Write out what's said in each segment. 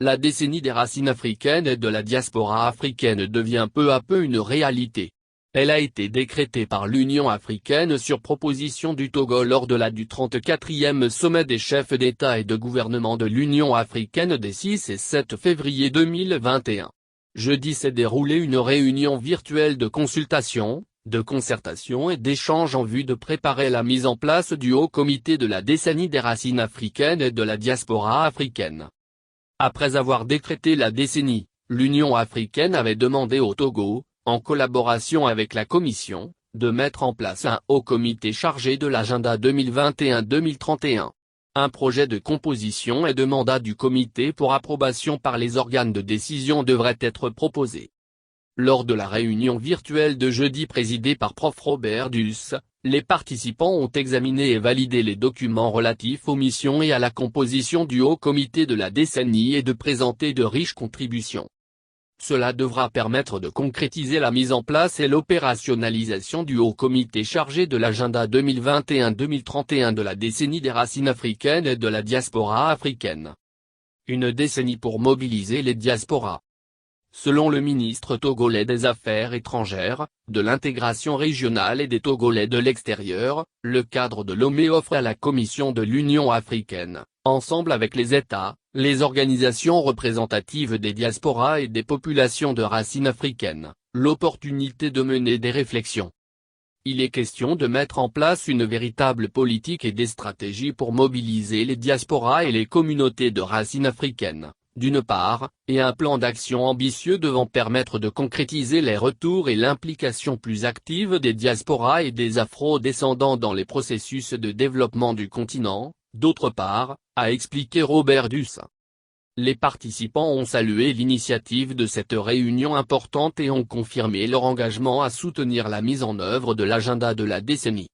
La décennie des racines africaines et de la diaspora africaine devient peu à peu une réalité. Elle a été décrétée par l'Union africaine sur proposition du Togo lors de la du 34e sommet des chefs d'État et de gouvernement de l'Union africaine des 6 et 7 février 2021. Jeudi s'est déroulée une réunion virtuelle de consultation, de concertation et d'échange en vue de préparer la mise en place du Haut Comité de la décennie des racines africaines et de la diaspora africaine. Après avoir décrété la décennie, l'Union africaine avait demandé au Togo, en collaboration avec la Commission, de mettre en place un haut comité chargé de l'agenda 2021-2031. Un projet de composition et de mandat du comité pour approbation par les organes de décision devrait être proposé. Lors de la réunion virtuelle de jeudi présidée par Prof Robert Duss, les participants ont examiné et validé les documents relatifs aux missions et à la composition du Haut Comité de la décennie et de présenter de riches contributions. Cela devra permettre de concrétiser la mise en place et l'opérationnalisation du Haut Comité chargé de l'agenda 2021-2031 de la décennie des racines africaines et de la diaspora africaine. Une décennie pour mobiliser les diasporas. Selon le ministre togolais des Affaires étrangères, de l'intégration régionale et des Togolais de l'extérieur, le cadre de Lomé offre à la Commission de l'Union africaine, ensemble avec les États, les organisations représentatives des diasporas et des populations de racines africaines, l'opportunité de mener des réflexions. Il est question de mettre en place une véritable politique et des stratégies pour mobiliser les diasporas et les communautés de racines africaines, d'une part, et un plan d'action ambitieux devant permettre de concrétiser les retours et l'implication plus active des diasporas et des afro-descendants dans les processus de développement du continent, d'autre part, a expliqué Robert Duss. Les participants ont salué l'initiative de cette réunion importante et ont confirmé leur engagement à soutenir la mise en œuvre de l'agenda de la décennie.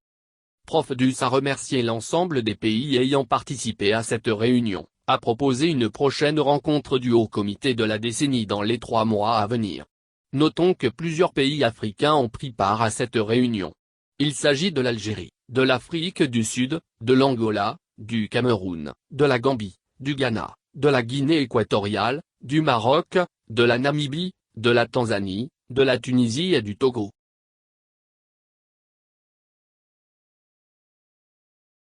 Prof Duss a remercié l'ensemble des pays ayant participé à cette réunion, a proposé une prochaine rencontre du Haut Comité de la décennie dans les 3 mois à venir. Notons que plusieurs pays africains ont pris part à cette réunion. Il s'agit de l'Algérie, de l'Afrique du Sud, de l'Angola, du Cameroun, de la Gambie, du Ghana, de la Guinée équatoriale, du Maroc, de la Namibie, de la Tanzanie, de la Tunisie et du Togo.